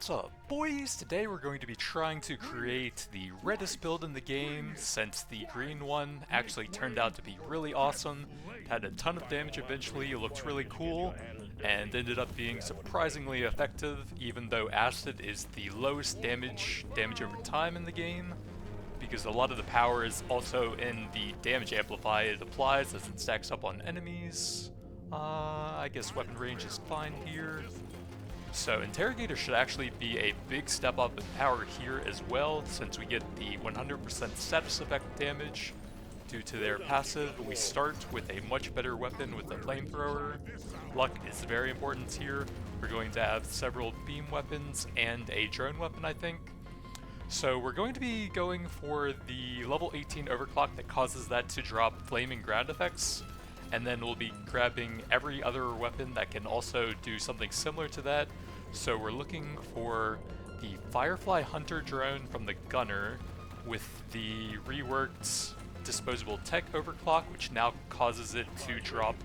What's up, boys? Today we're going to be trying to create the reddest build in the game, since the green one actually turned out to be really awesome. It had a ton of damage eventually, looked really cool, and ended up being surprisingly effective, even though acid is the lowest damage over time in the game, because a lot of the power is also in the damage amplify it applies as it stacks up on enemies. I guess weapon range is fine here. So Interrogator should actually be a big step up in power here as well, since we get the 100% status effect damage due to their passive. We start with a much better weapon with the flamethrower. Luck is very important here. We're going to have several beam weapons and a drone weapon, I think. So we're going to be going for the level 18 overclock that causes that to drop flaming ground effects. And then we'll be grabbing every other weapon that can also do something similar to that. So we're looking for the Firefly Hunter drone from the Gunner with the reworked disposable tech overclock, which now causes it to drop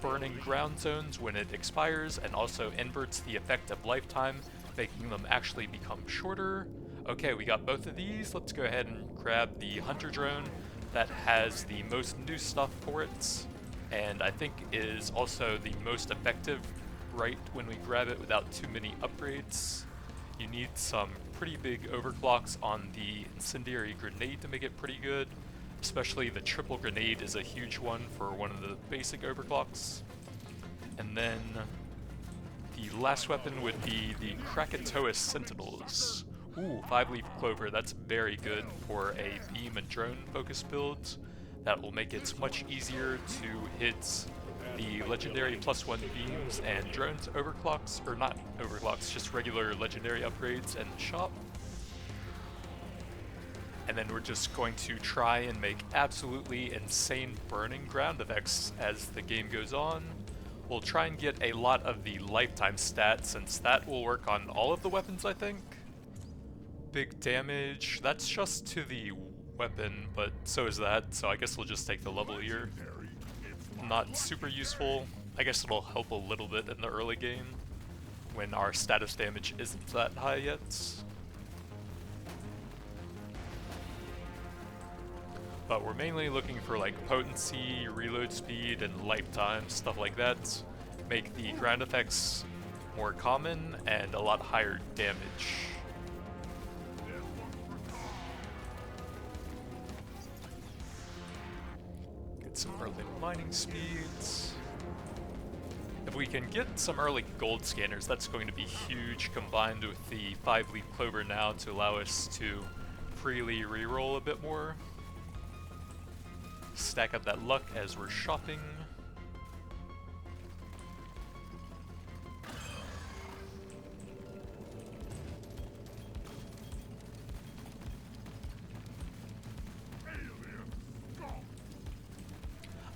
burning ground zones when it expires, and also inverts the effect of lifetime, making them actually become shorter. Okay, we got both of these. Let's go ahead and grab the Hunter drone that has the most new stuff for it, and I think is also the most effective right when we grab it without too many upgrades. You need some pretty big overclocks on the incendiary grenade to make it pretty good, especially the triple grenade is a huge one for one of the basic overclocks. And then the last weapon would be the Krakatoa Sentinels. Ooh, 5-leaf clover, that's very good for a beam and drone focus build. That will make it much easier to hit the legendary +1 beams and drones overclocks, or not overclocks, just regular legendary upgrades and shop. And then we're just going to try and make absolutely insane burning ground effects as the game goes on. We'll try and get a lot of the lifetime stats, since that will work on all of the weapons, I think. Big damage, that's just to the weapon, but so is that, so I guess we'll just take the level here. Not super useful. I guess it'll help a little bit in the early game when our status damage isn't that high yet. But we're mainly looking for like potency, reload speed, and lifetime, stuff like that. Make the ground effects more common and a lot higher damage. Some early mining speeds. If we can get some early gold scanners, that's going to be huge, combined with the 5-leaf clover now to allow us to freely reroll a bit more. Stack up that luck as we're shopping.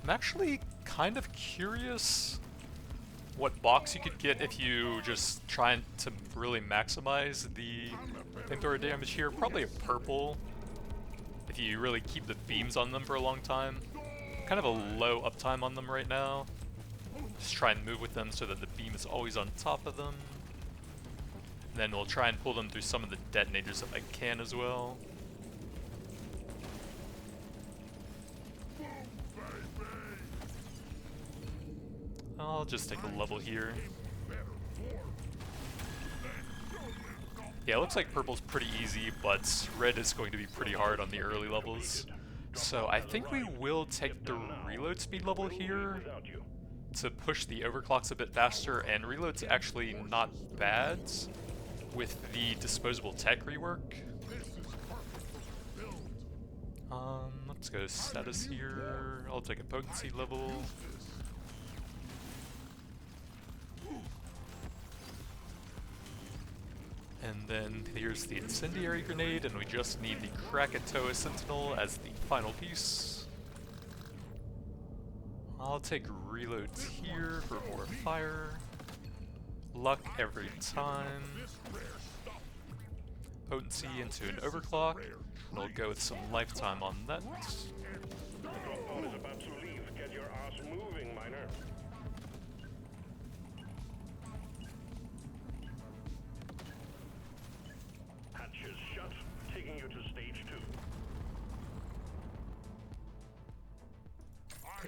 I'm actually kind of curious what box you could get if you just try to really maximize the flamethrower damage here. Probably a purple if you really keep the beams on them for a long time. Kind of a low uptime on them right now. Just try and move with them so that the beam is always on top of them. And then we'll try and pull them through some of the detonators if I can as well. I'll just take a level here. Yeah, it looks like purple's pretty easy, but red is going to be pretty hard on the early levels. So I think we will take the reload speed level here to push the overclocks a bit faster, and reload's actually not bad with the disposable tech rework. Let's go status here. I'll take a potency level. And then here's the incendiary grenade, and we just need the Krakatoa Sentinel as the final piece. I'll take reloads here for more fire. Luck every time. Potency into an overclock. And I'll go with some lifetime on that.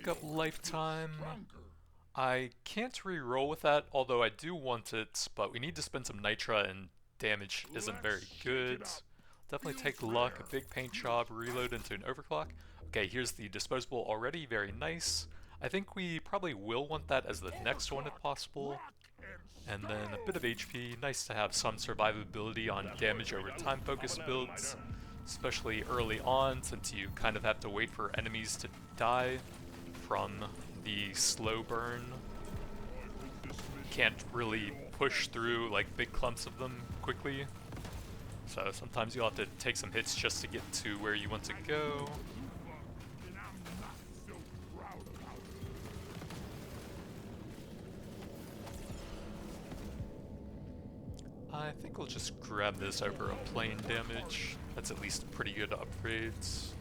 pick up lifetime. I can't re-roll with that, although I do want it, but we need to spend some nitra and damage isn't very good. Definitely take luck, a big paint job, reload into an overclock. Okay, here's the disposable already, very nice. I think we probably will want that as the next one if possible. And then a bit of HP, nice to have some survivability on damage over time focused builds, especially early on since you kind of have to wait for enemies to die from the slow burn. Can't really push through like big clumps of them quickly, so sometimes you'll have to take some hits just to get to where you want to go. I think we'll just grab this over a plain damage. That's at least pretty good upgrades.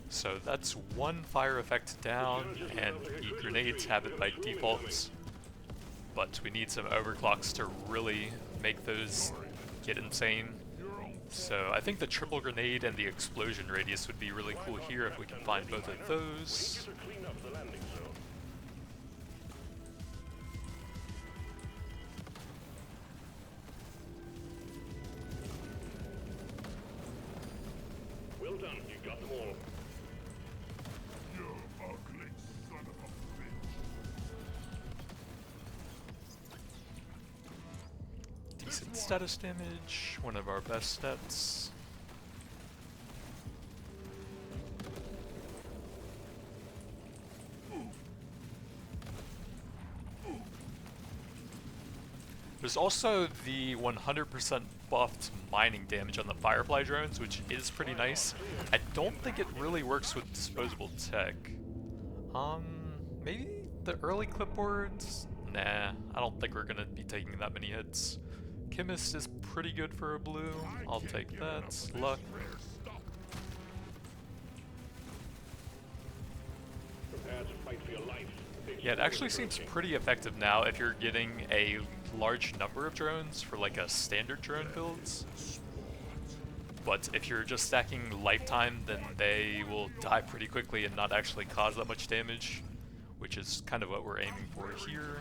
So that's one fire effect down, and the grenades have it by default. But we need some overclocks to really make those get insane. So I think the triple grenade and the explosion radius would be really cool here if we can find both of those. Well done, you got them all. You ugly son of a bitch. Decent status damage, one of our best stats. There's also the 100% buffed mining damage on the Firefly drones, which is pretty nice. I don't think it really works with disposable tech. Maybe the early clipboards? Nah, I don't think we're gonna be taking that many hits. Chemist is pretty good for a blue. I'll take that. Luck. Prepare to fight for your life. Yeah, it actually seems pretty effective now if you're getting a large number of drones for like a standard drone builds. But if you're just stacking lifetime, then they will die pretty quickly and not actually cause that much damage, which is kind of what we're aiming for here.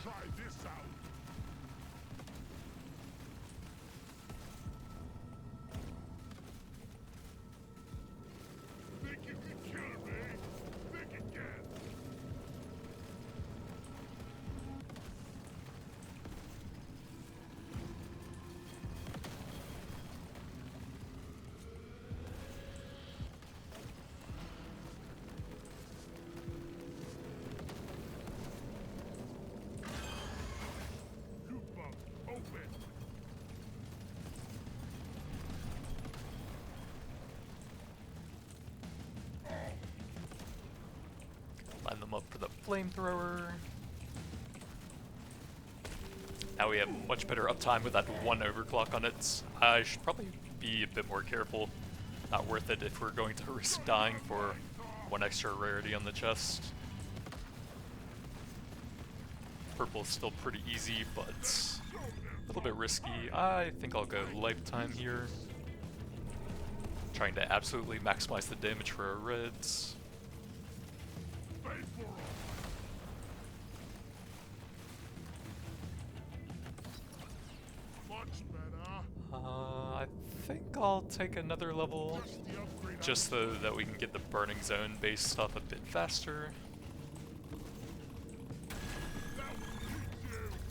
Think you can kill me? Think again. You bunk, open. Line them up for the flamethrower. Now we have much better uptime with that one overclock on it. I should probably be a bit more careful. Not worth it if we're going to risk dying for one extra rarity on the chest. Purple's still pretty easy, but a little bit risky. I think I'll go lifetime here. Trying to absolutely maximize the damage for our reds. Much better. I think I'll take another level, just so that we can get the burning zone based stuff a bit faster.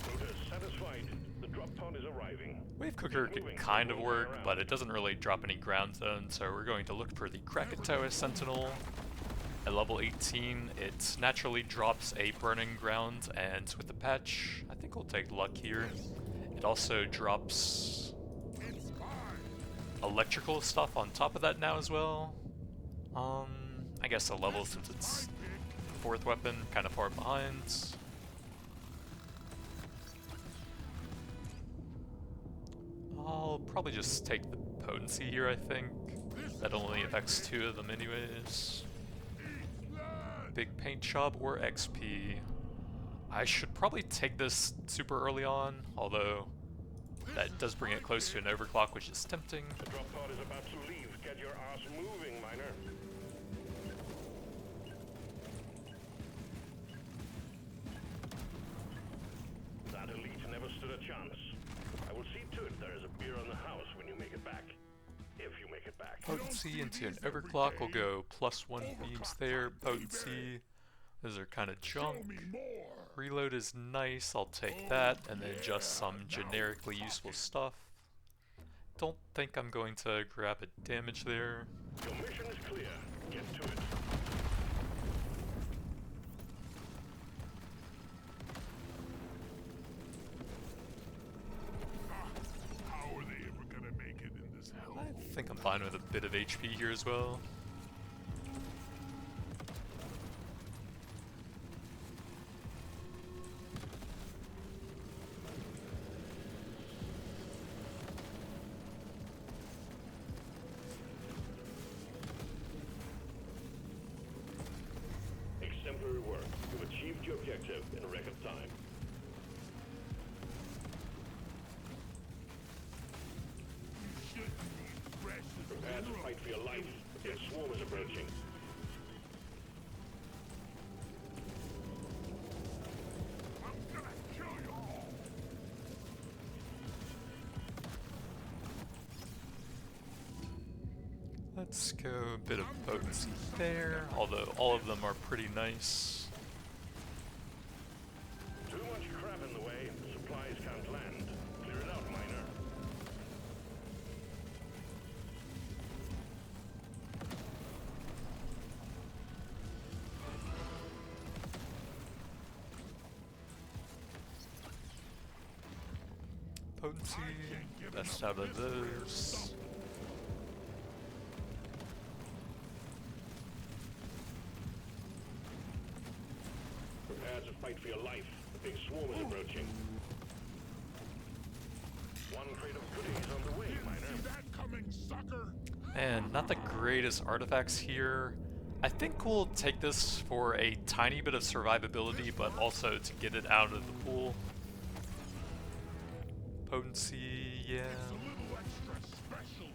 Quota satisfied. The drop pod is arriving. Wave Cooker can kind of work, but it doesn't really drop any ground zone, so we're going to look for the Krakatoa Sentinel. At level 18, it naturally drops a burning ground, and with the patch, I think we'll take luck here. It also drops electrical stuff on top of that now as well. I guess a level since it's fourth weapon, kind of far behind. I'll probably just take the potency here, I think. That only affects 2 of them anyways. Big paint job or XP. I should probably take this super early on, although That does bring it close to an overclock, which is tempting. The drop pod is about to leave. Get your ass moving, miner. That elite never stood a chance. I will see to it there is a beer on the house when you make it back. If you make it back. Potency into an overclock will go +1 beams there. Potency, those are kind of junk. Reload is nice, I'll take that, and then just some generically useful stuff. Don't think I'm going to grab a damage there. Your mission is clear. Get to it. How are they ever gonna make it in this hell? I think I'm fine with a bit of HP here as well. Exemplary work. You've achieved your objective in a record time. You shouldn't be precious. Prepare to fight for your life. The big swarm is approaching. I'm gonna kill you all. Let's go a bit of potency there, although all of them are pretty nice. Too much crap in the way. Supplies can't land. Clear it out, miner. Potency, best out of those. Prepare to fight for your life. The big swarm is approaching. One crate of goodies on the way, miner. See that coming, sucker? And not the greatest artifacts here. I think we'll take this for a tiny bit of survivability, but also to get it out of the pool. Potency, yeah. It's a little extra special.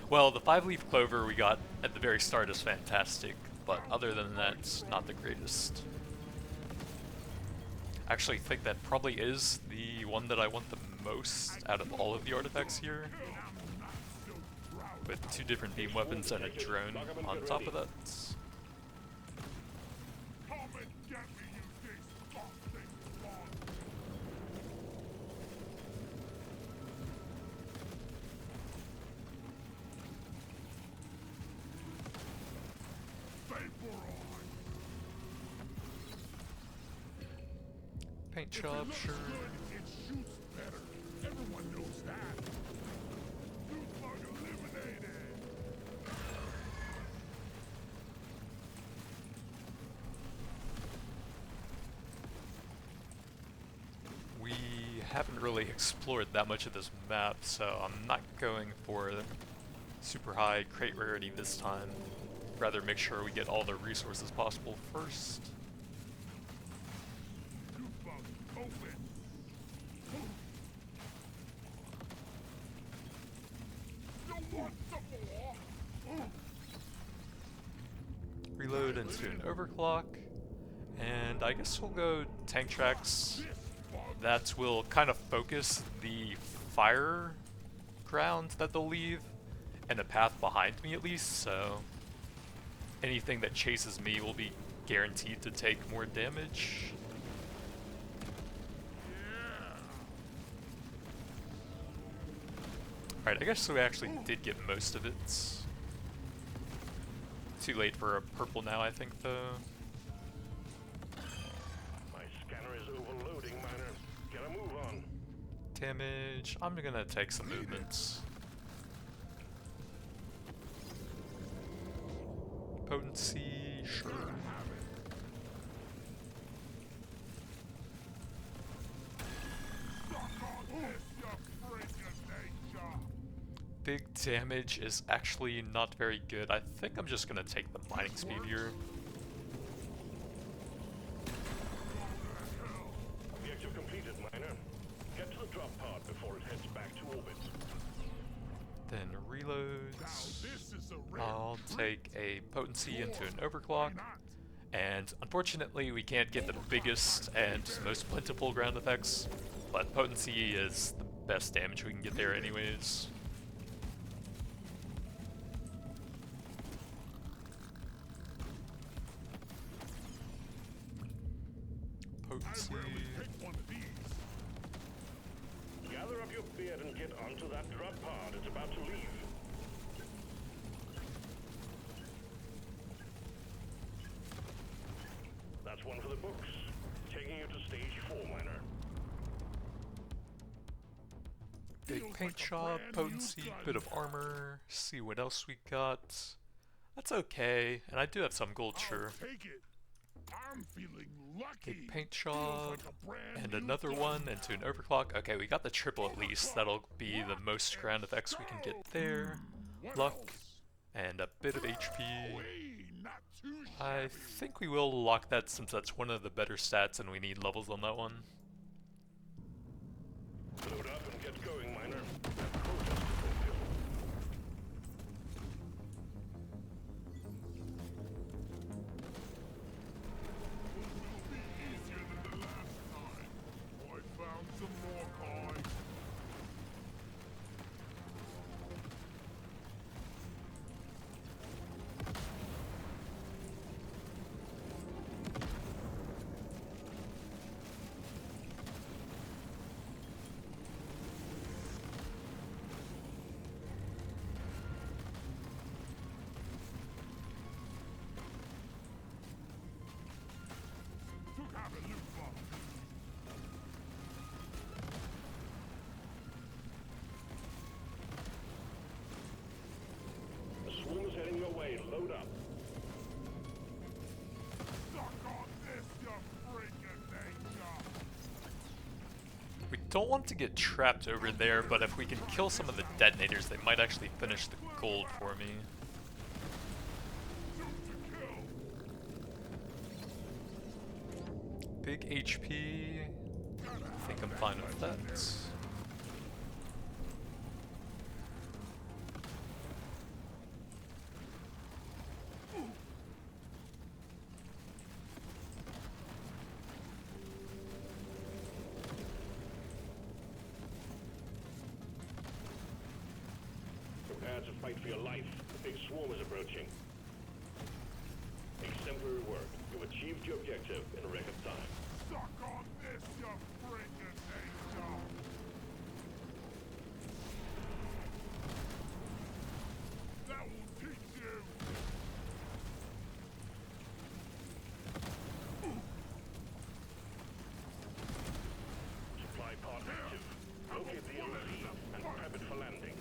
Well, the 5-leaf clover we got at the very start is fantastic, but other than that, it's not the greatest. I actually think that probably is the one that I want the most out of all of the artifacts here, with 2 different beam weapons and a drone on top of that. Come and get me, you disgusting monster. Vapor on. Paint If it job, looks sure. good, it shoots better. Everyone knows that. Loot bug eliminated. We haven't really explored that much of this map, so I'm not going for super high crate rarity this time. Rather make sure we get all the resources possible first. Loot bug open. You want some more? Reload into an overclock, and I guess we'll go tank tracks. That will kind of focus the fire ground that they'll leave, and a path behind me at least, so anything that chases me will be guaranteed to take more damage. Alright, I guess we actually did get most of it. Too late for a purple now, I think, though. My scanner is overloading, miner. Get a move on. Damage, I'm gonna take some movements. Potency, sure. Suck on this, you freaking nature. Big damage is actually not very good. I think I'm just gonna take the mining speed here. drop pod before it heads back to orbit. Then Now reloads. this is a rare I'll treat. take a potency into an overclock. Why not? And unfortunately, we can't get the biggest and most plentiful ground effects, but potency is the best damage we can get there anyways. Potency. Rarely pick one of these. Gather up your beard and get onto that drop pod. It's about to leave. That's one for the books. Taking you to stage 4, miner. Big Feels paint like a job, brand new potency, gun. bit of armor, see what else we got. That's okay, and I do have some gold, sure. I'll take it. I'm feeling lucky. Big paint Feels job, like a brand and new another gun. one into an overclock. Okay, we got the triple at least. That'll be the most ground effects we can get there. What Luck, else? and a bit of HP. Hey, not too I shabby. think we will lock that since that's one of the better stats and we need levels on that one. Load up and get going, miner. That quota's to fulfill. Will be easier than the last time. I found some more coins. Took out a loot box. The swarm is heading your way. Load up. Suck on this, you freaking danger. We don't want to get trapped over there, but if we can kill some of the detonators, they might actually finish the gold for me. Shoot to kill. Big HP. I think I'm fine with that. Prepare to fight for your life. The big swarm is approaching. Exemplary work. You've achieved your objective in record time. Suck on this, you freaking danger. That will teach you. Supply pod active. Locate the LZ and prep it for landing.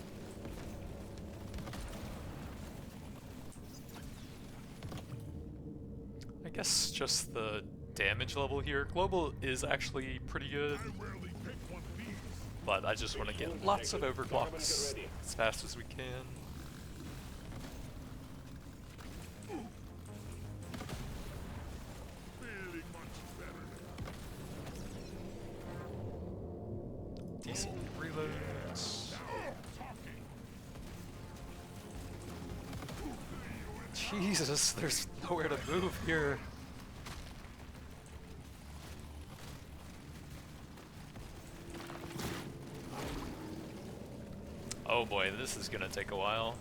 I guess just the damage level here. Global is actually pretty good, I rarely pick one of these. but I just want to get lots of overclocks as fast as we can. Feeling much better now. Decent reloads. Now talking. Jesus, there's nowhere to move here. Oh boy, this is gonna take a while.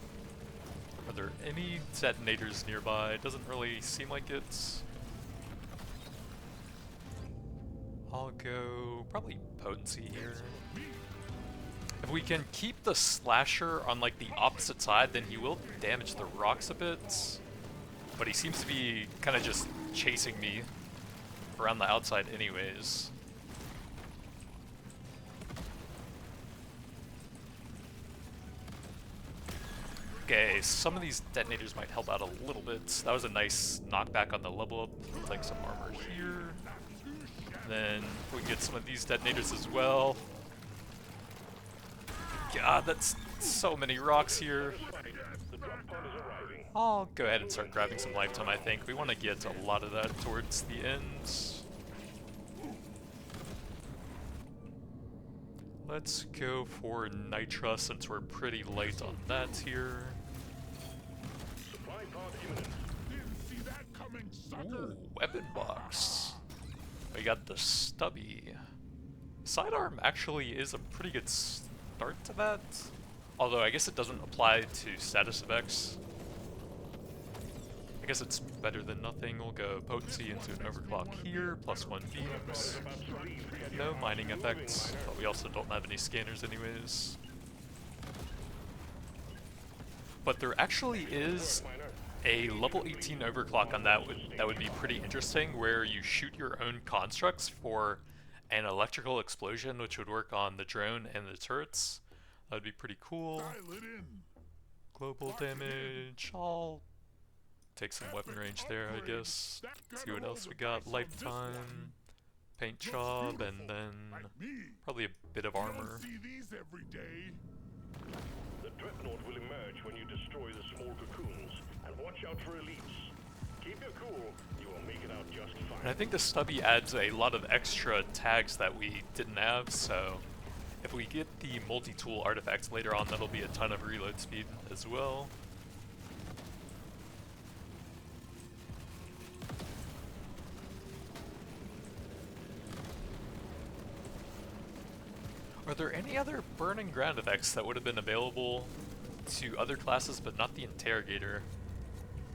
Are there any detonators nearby? It doesn't really seem like it's. I'll go probably potency here. If we can keep the slasher on like the opposite side, then he will damage the rocks a bit. But he seems to be kind of just chasing me around the outside anyways. Okay, some of these detonators might help out a little bit. That was a nice knockback on the level up. Like some armor here. Then we can get some of these detonators as well. God, that's so many rocks here. The drop pod is arriving. I'll go ahead and start grabbing some lifetime, I think. We want to get a lot of that towards the end. Let's go for Nitra since we're pretty light on that here. Supply pod imminent. Didn't see that coming, sucker. Ooh, weapon box. We got the stubby. Sidearm actually is a pretty good start to that. Although I guess it doesn't apply to status effects. I guess it's better than nothing. We'll go potency into an overclock here, +1 beams. No mining effects, but we also don't have any scanners anyways. But there actually is a level 18 overclock on that would be pretty interesting, where you shoot your own constructs for an electrical explosion, which would work on the drone and the turrets. That would be pretty cool. Dial it in. Global damage. I'll take some weapon range there, I guess. See what else we got. Lifetime, paint job, and then Like me. probably a bit of armor. Don't see these every day. The dreadnought will emerge when you destroy the small cocoons, and watch out for elites. Keep your cool, you will make it out just fine. And I think the stubby adds a lot of extra tags that we didn't have, so if we get the multi-tool artifacts later on, that'll be a ton of reload speed as well. Are there any other burning ground effects that would have been available to other classes but not the interrogator?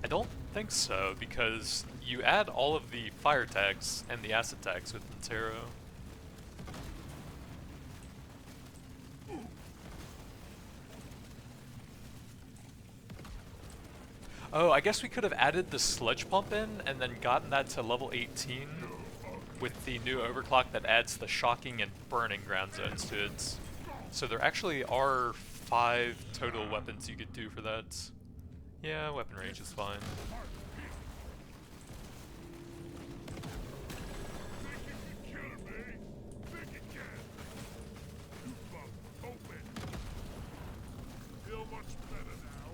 I don't think so, because you add all of the fire tags and the acid tags with Intero. Oh, I guess we could have added the sludge pump in and then gotten that to level 18 with the new overclock that adds the shocking and burning ground zones to it. So there actually are 5 total weapons you could do for that. Yeah, weapon range is fine. Think you can kill me? Think you can? You bum open. Feel much better now.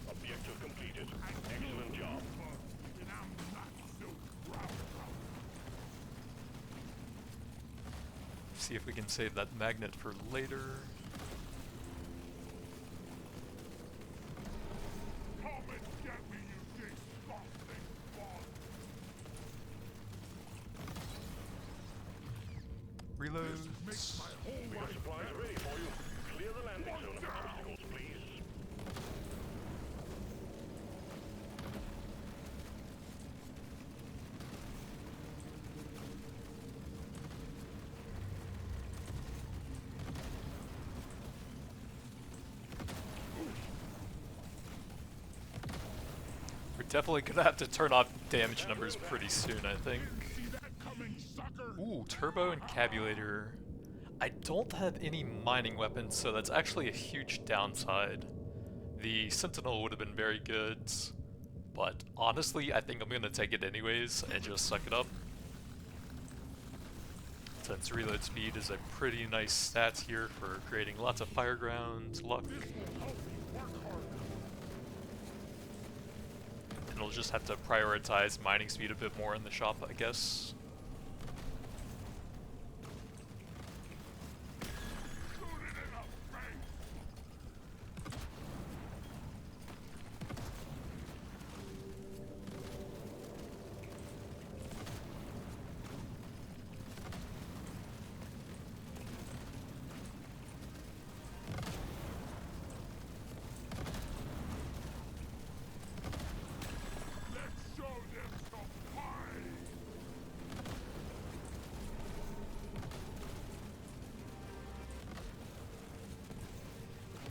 Objective completed. Excellent job. And I'm not so proud of See if we can save that magnet for later. Come and get me, you disgusting bug. Reload. Makes my whole We have life supplies ready for you. Clear the landing zone of obstacles, please. We're definitely gonna have to turn off damage numbers pretty soon, I think. see that coming, sucker. Ooh, turbo encabulator. I don't have any mining weapons, so that's actually a huge downside. The Sentinel would have been very good, but honestly, I think I'm gonna take it anyways and just suck it up. Since reload speed is a pretty nice stat here for creating lots of fire ground, luck, This will help me work harder. and we'll just have to prioritize mining speed a bit more in the shop, I guess. Shoot it in the face. Let's show them some fight.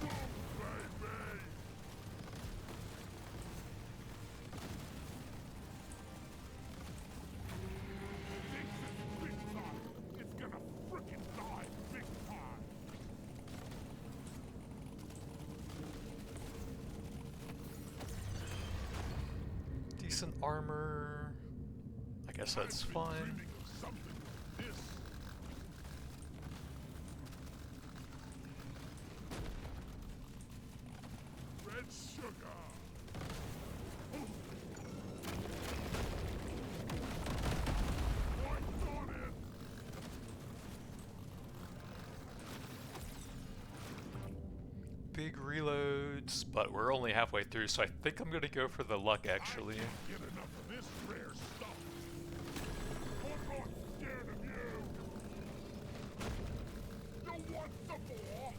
Boom, baby. Thinks it's big time. It's gonna frickin' die big time. Decent armor. I guess that's I've been fine. dreaming of something like this. but we're only halfway through, so I think I'm gonna go for the luck actually. Get enough of this rare stuff. I'm not scared of you. You want some more?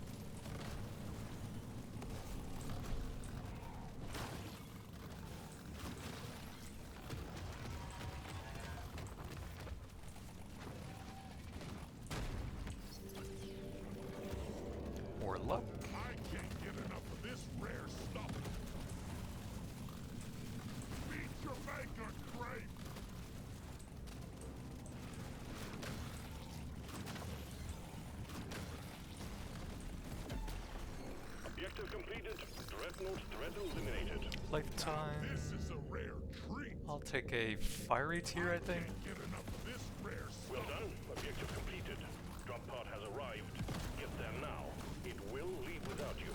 More luck. I can't get enough of this rare stuff. Feed your maker, Crate. Objective completed. Dreadnought threat eliminated. Lifetime. This is a rare treat. I'll take a fiery tier, I think. Can't get enough of this rare Well stuff. done. Objective completed. Drop pod has arrived. Get there now. It will leave without you.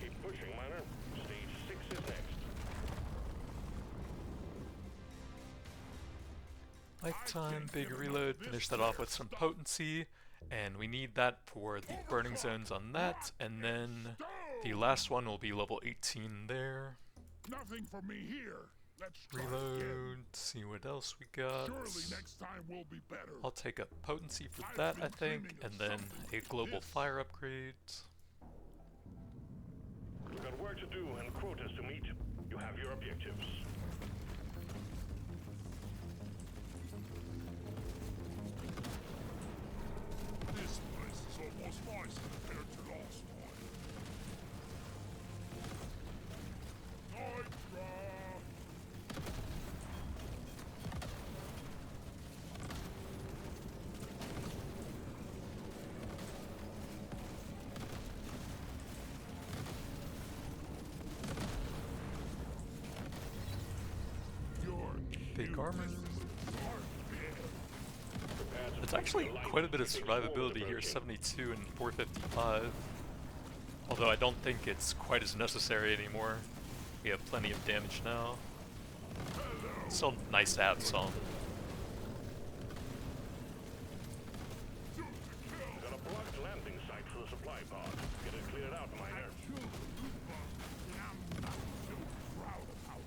Keep pushing, Miner. Stage 6 is next. Lifetime, big reload, finish that off with some potency, and we need that for the burning zones on that, and then the last one will be level 18 there. Nothing for me here. Let's try again. Reload, see what else we got. Surely next time will be better. I'll take a potency for that, I think, and then a global fire upgrade. We've got work to do and quotas to meet. You have your objectives. This place is almost nice compared to last time. Nitra! You're Big armor. garbage. It's actually quite a bit of survivability here, 72 and 455. Although I don't think it's quite as necessary anymore. We have plenty of damage now. Still nice to have some. We've got a blocked landing site for the supply pod. Get it cleared out, Miner. I'm not too proud about it.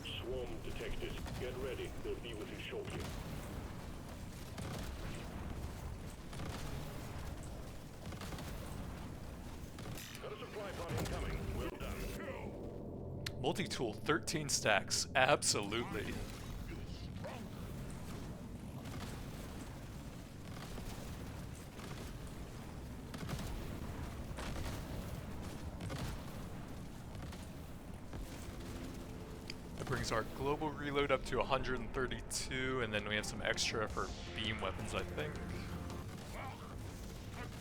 Swarm detected. Get ready. They'll be with you shortly. Got a supply pod incoming. Well done. Multi-tool, 13 stacks. Absolutely. That brings our global reload up to 132, and then we have some extra for beam weapons, I think.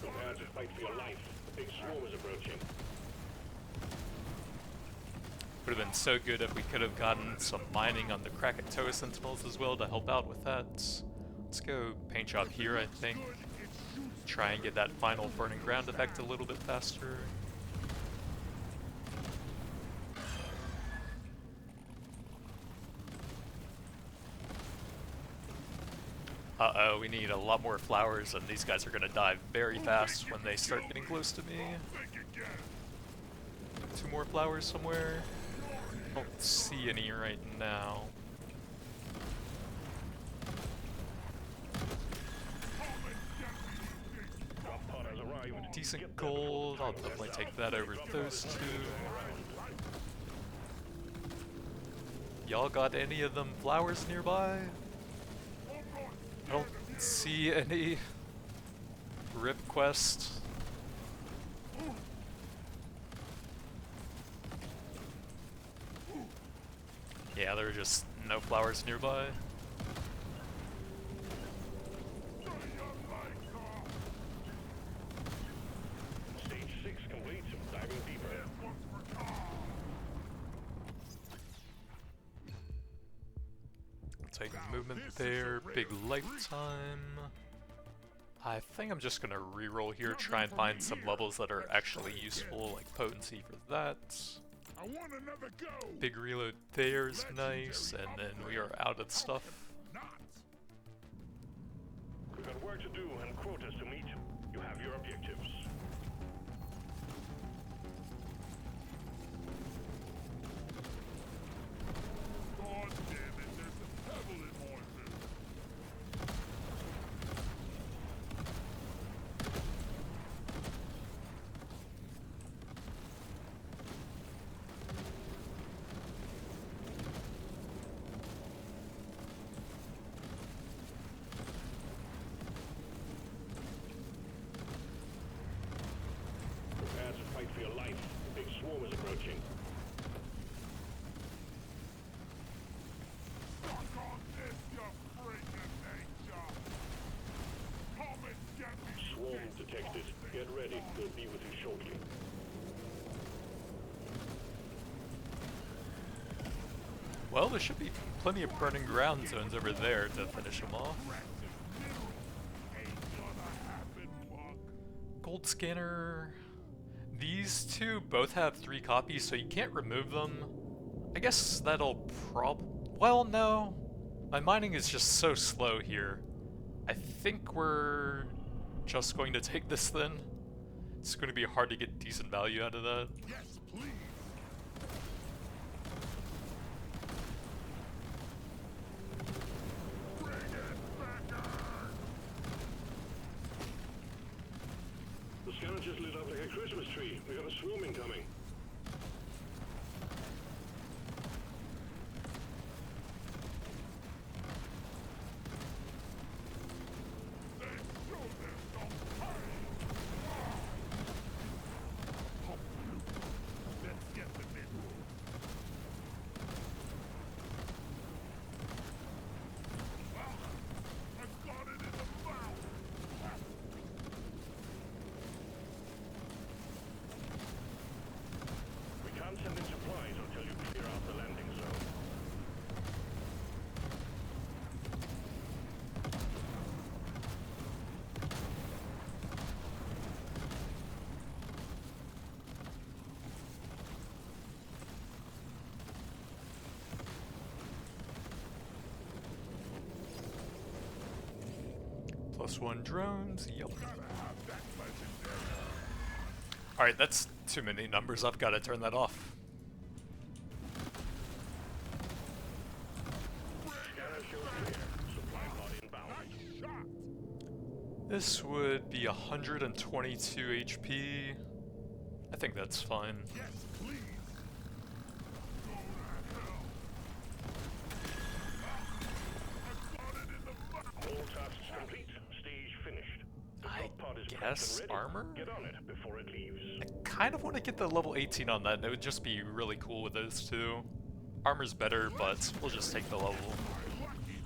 Prepare to fight for your life. The big swarm is approaching. Would have been so good if we could have gotten some mining on the Krakatoa Sentinels as well to help out with that. Let's go paint job here, I think. Try and get that final burning ground effect a little bit faster. Uh-oh, we need a lot more flowers, and these guys are gonna die very fast when they start getting close to me. Think again. 2 more flowers somewhere. Don't see any right now. Drop pod has arrived. Decent gold, I'll definitely take that over those 2. Y'all got any of them flowers nearby? I don't see any rip quest. Yeah, there are just no flowers nearby. big movement there, big lifetime. I think I'm just gonna reroll here, try and find some levels that are actually useful, like potency for that. I want another go. Big reload there is nice, and then we are out of stuff. Not. We've got work to do and quotas to meet. You have your objectives. God damn it, there's a pebble in horses. Prepare to fight for your life. The big swarm is approaching. Suck on this, you freak of nature. Come and get me. Swarm detected. Get ready. We'll be with you shortly. Well, there should be plenty of burning ground zones over there to finish them off. Ain't gonna happen, punk. Gold scanner. These two both have 3 copies, so you can't remove them. I guess that'll well, no. My mining is just so slow here. I think we're just going to take this then. It's going to be hard to get decent value out of that. Yes, please. Bring it back on. The scanner just lit up like a Christmas tree. We got a swarm incoming. They show there's no hurry. Let's get them in. I've got it in the mouth. We can't send in supplies until you clear out the landing zone. +1 drones, yep. Gotta have that legendary. Alright, that's too many numbers, I've got to turn that off. Scanner shows clear. Supply pod inbound. Nice shot. This would be 122 HP. I think that's fine. Yes, please. Go to hell. I've got it in the mouth. All tasks complete. Stage finished. The I drop pod is prepped guess and ready. armor? Get on it before it leaves. I kind of want to get the level 18 on that, it would just be really cool with those two. Armor's better, but we'll just take the level.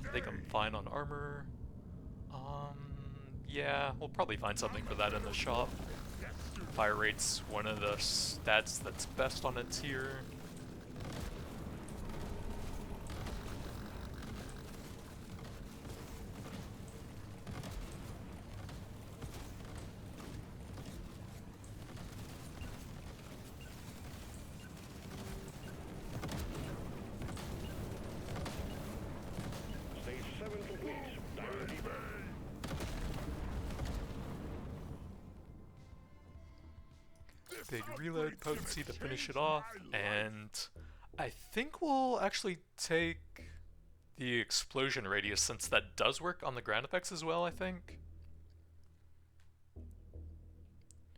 I think I'm fine on armor. Yeah, we'll probably find something for that in the shop. Fire rate's one of the stats that's best on a tier. Stage 7 complete. Diamond deeper. Big reload potency to finish it off, and I think we'll actually take the explosion radius since that does work on the ground effects as well, I think.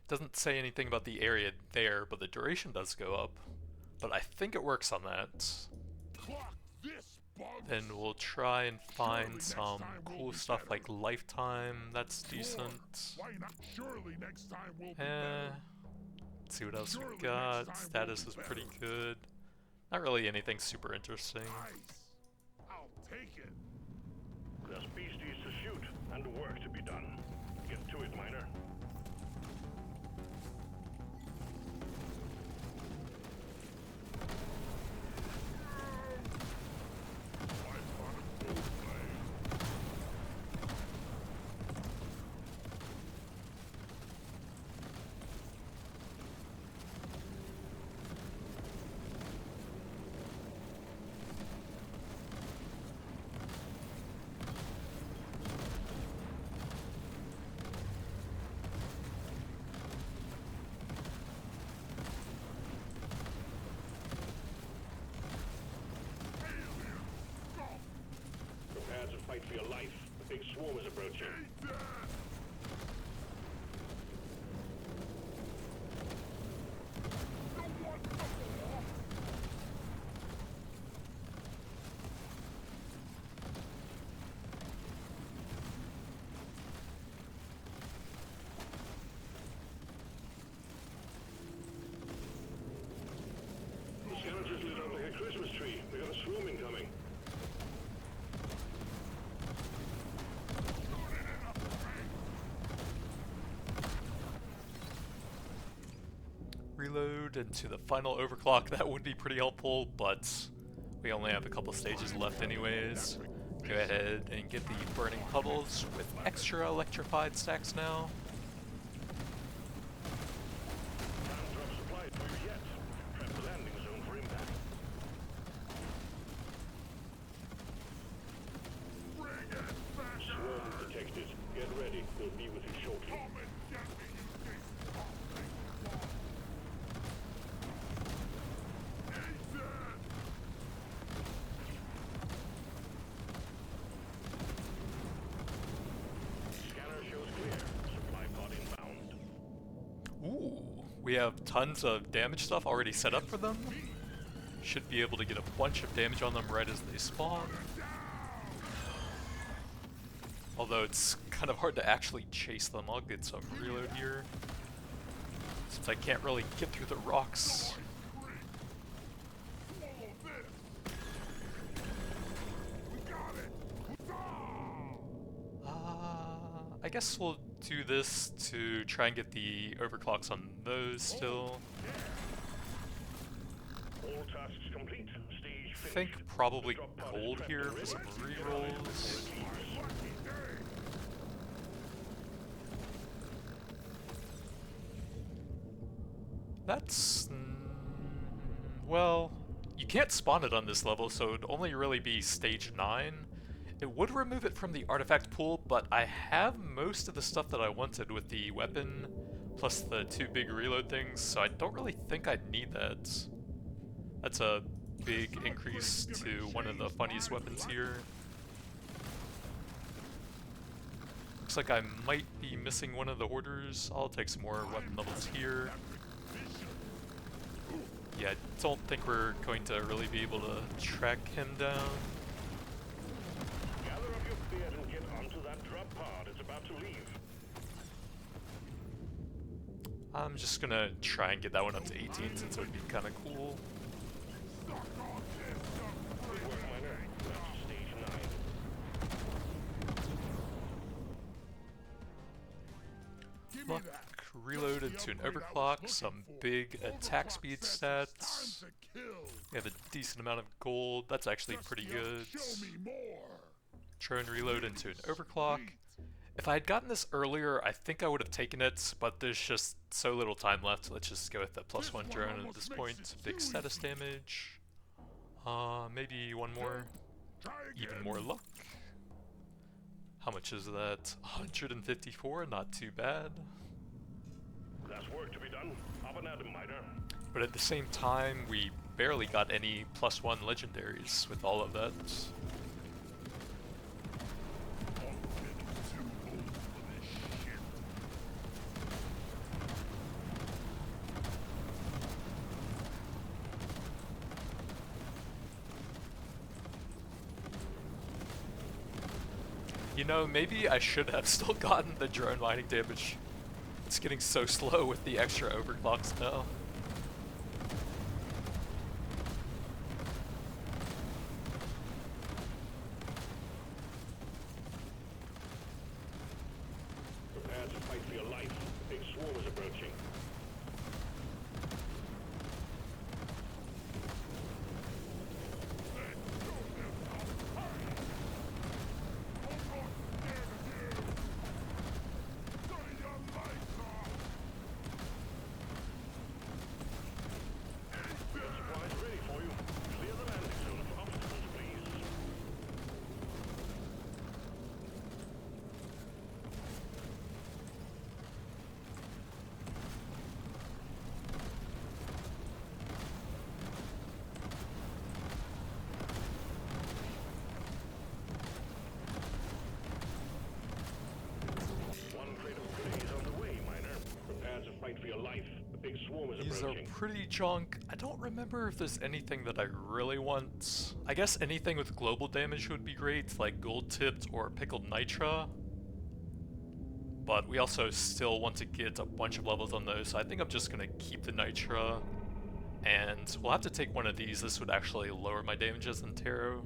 Doesn't say anything about the area there, but the duration does go up. But I think it works on that. Clock this, bugs. Then we'll try and find some cool stuff like lifetime, that's decent. Why not? Surely next time we'll be Eh, better. let's see what else we Surely got. next time Status we'll is be pretty better. good. Not really anything super interesting. Nice. I'll take it. There's beasties to shoot and work to be done. Get to it, miner. for your life. A big swarm is approaching. The scavengers lit up like a Christmas tree. We got a swarm incoming. Reload into the final overclock. That would be pretty helpful, but we only have a couple stages left anyways. Go ahead and get the burning puddles with extra electrified stacks now. Can't drop supplies for you yet. Prep the landing zone for impact. Swarm detected. Get ready. We'll be with you shortly. Scanner shows clear. Supply pod inbound. Ooh, we have tons of damage stuff already set up for them. Should be able to get a bunch of damage on them right as they spawn. Although it's kind of hard to actually chase them. I'll get some reload here, since I can't really get through the rocks. I guess we'll do this to try and get the overclocks on those still. All tasks complete. Stage I finished. think probably Drop pod is gold prepped here and for ready. some Get ready rerolls. for release. That's... well, you can't spawn it on this level, so it'd only really be stage 9. It would remove it from the artifact pool, but I have most of the stuff that I wanted with the weapon, plus the 2 big reload things, so I don't really think I'd need that. That's a big increase to one of the funniest weapons here. Looks like I might be missing one of the hoarders. I'll take some more weapon levels here. Yeah, I don't think we're going to really be able to track him down. Gather up your beard and get onto that drop pod. It's about to leave. I'm just gonna try and get that one up to 18 since it would be kind of cool. Good work, miner. That's stage 9. Luck, reload into an overclock, some big attack speed stats. We have a decent amount of gold, that's actually pretty good. Try and reload into an overclock. If I had gotten this earlier, I think I would have taken it, but there's just so little time left. Let's just go with the +1 drone at this point. Big status damage. Maybe one more. Even more luck. How much is that? 154, not too bad. That's work to be done. Up and at 'em, miner. But at the same time, we barely got any +1 legendaries with all of that. You know, maybe I should have still gotten the drone mining damage. It's getting so slow with the extra overclocks now. Prepare to fight for your life. A big swarm is approaching. swarm is These are approaching. pretty junk. I don't remember if there's anything that I really want. I guess anything with global damage would be great, like gold tipped or pickled nitra. But we also still want to get a bunch of levels on those, so I think I'm just gonna keep the nitra. And we'll have to take one of these. This would actually lower my damages in tarot.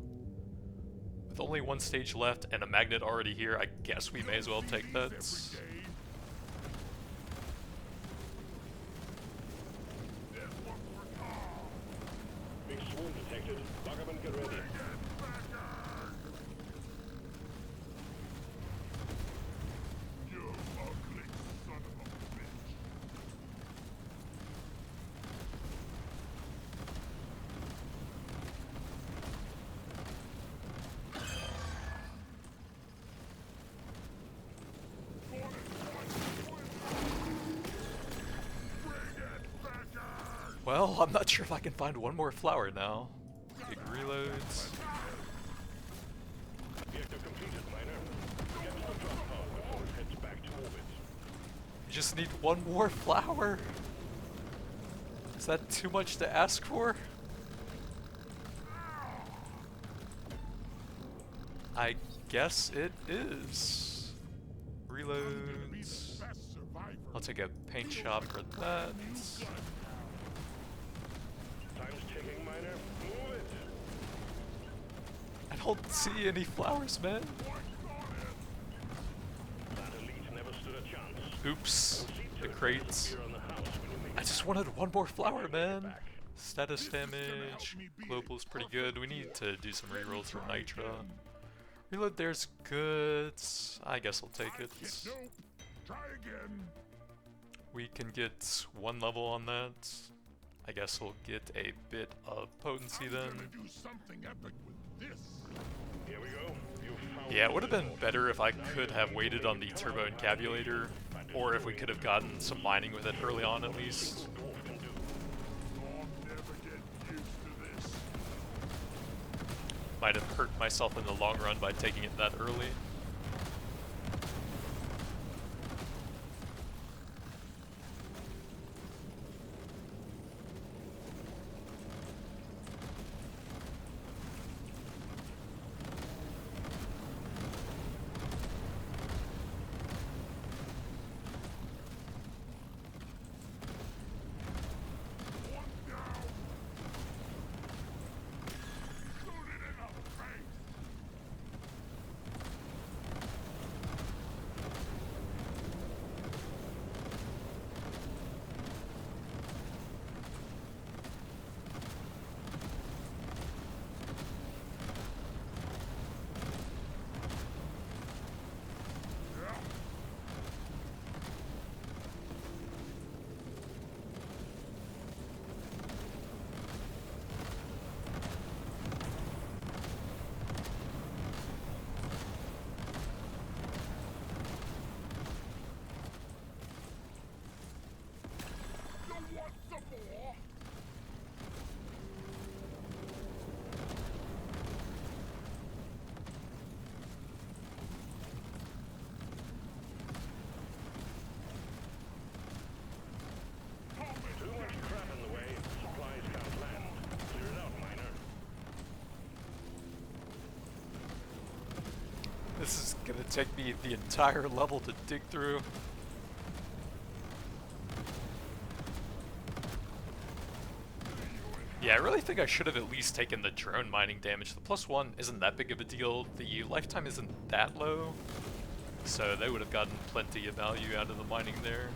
With only one stage left and a magnet already here, I guess we may as well take that. Big swarm detected. Buck up and get ready. You ugly son of a bitch. Well, I'm not sure if I can find one more flower now. Big reloads. Objective completed, miner. Get to the drop pod before it heads back to orbit. You just need one more flower? Is that too much to ask for? I guess it is. Reloads. I'll take a paint shop for that. Time's ticking, miner. Move it. I don't see any flowers, man. That elite never stood a chance. Oops. The crates. Here on the house when you make I just wanted one more flower, man. Status damage. Global's pretty good. We need to do some rerolls for Nitra. Reload there's good. I guess I'll take it. Nope. Try again. We can get one level on that. I guess we'll get a bit of potency I'm then. gonna do something epic with this. Here we go. You found Yeah, it would have been better if I could have waited on the turbo encabulator, or if we could have gotten some mining with it early on at least. dwarf can do. I'll never get used to this. Might have hurt myself in the long run by taking it that early. One down. Shoot it in the face. You want some more? Too much crap in the way. Supplies can't land. Clear it out, miner. This is gonna take me the entire level to dig through. Yeah, I really think I should have at least taken the drone mining damage. The +1 isn't that big of a deal. The lifetime isn't that low. So they would have gotten plenty of value out of the mining there.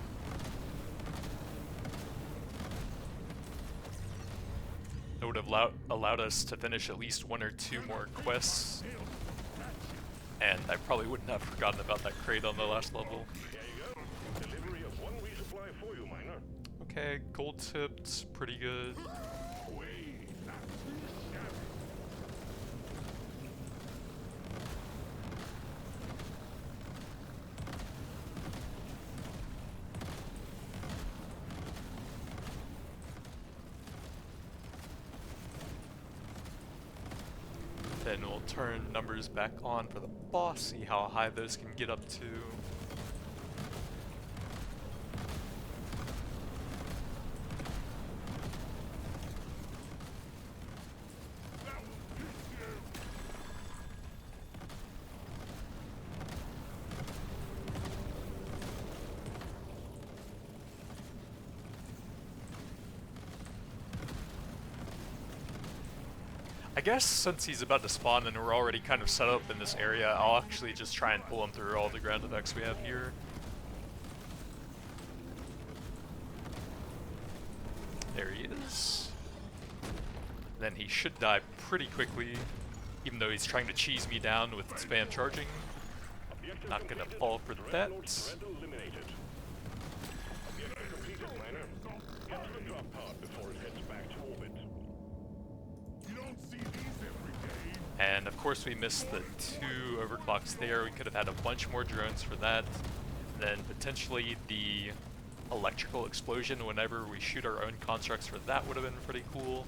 It would have allowed us to finish at least one or two more quests. And I probably wouldn't have forgotten about that crate on the last level. There you go. Delivery of one resupply for you, miner. Okay, gold tipped, pretty good. Then we'll turn numbers back on for the boss, see how high those can get up to. I guess since he's about to spawn and we're already kind of set up in this area, I'll actually just try and pull him through all the ground effects we have here. There he is. Then he should die pretty quickly, even though he's trying to cheese me down with spam charging. Not gonna fall for that. Objective completed, miner. Get to the drop pod before it heads back to orbit. You don't see these every day. And of course we missed the 2 overclocks there. We could have had a bunch more drones for that. Then potentially the electrical explosion whenever we shoot our own constructs for that would have been pretty cool.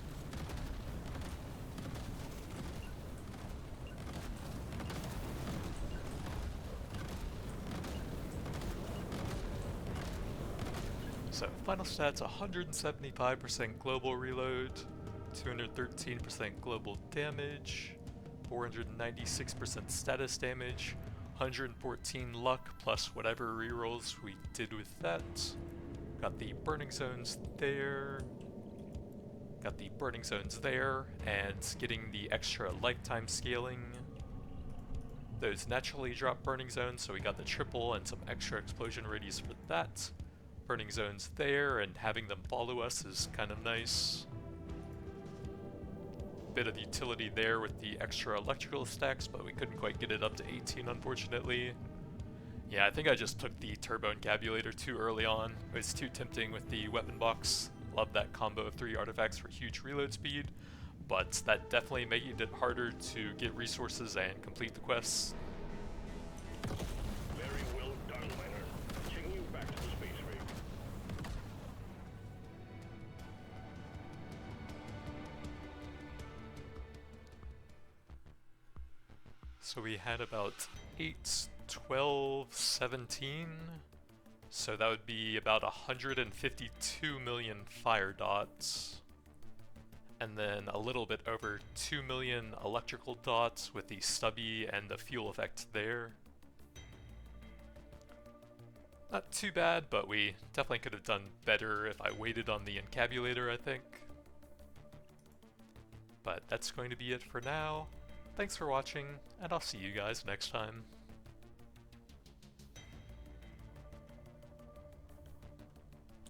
So final stats, 175% global reload, 213% global damage, 496% status damage, 114 luck plus whatever rerolls we did with that. Got the burning zones there. Got the burning zones there, and getting the extra lifetime scaling. Those naturally drop burning zones, so we got the triple and some extra explosion radius for that. Burning zones there, and having them follow us is kind of nice. Bit of utility there with the extra electrical stacks, but we couldn't quite get it up to 18 unfortunately. Yeah, I think I just took the turbo encabulator too early on. It was too tempting with the weapon box. Love that combo of 3 artifacts for huge reload speed, but that definitely made it harder to get resources and complete the quests. Very well done, miner. Taking you back to the space rig. So we had about 8, 12, 17. So that would be about 152 million fire dots. And then a little bit over 2 million electrical dots with the stubby and the fuel effect there. Not too bad, but we definitely could have done better if I waited on the encabulator, I think. But that's going to be it for now. Thanks for watching, and I'll see you guys next time.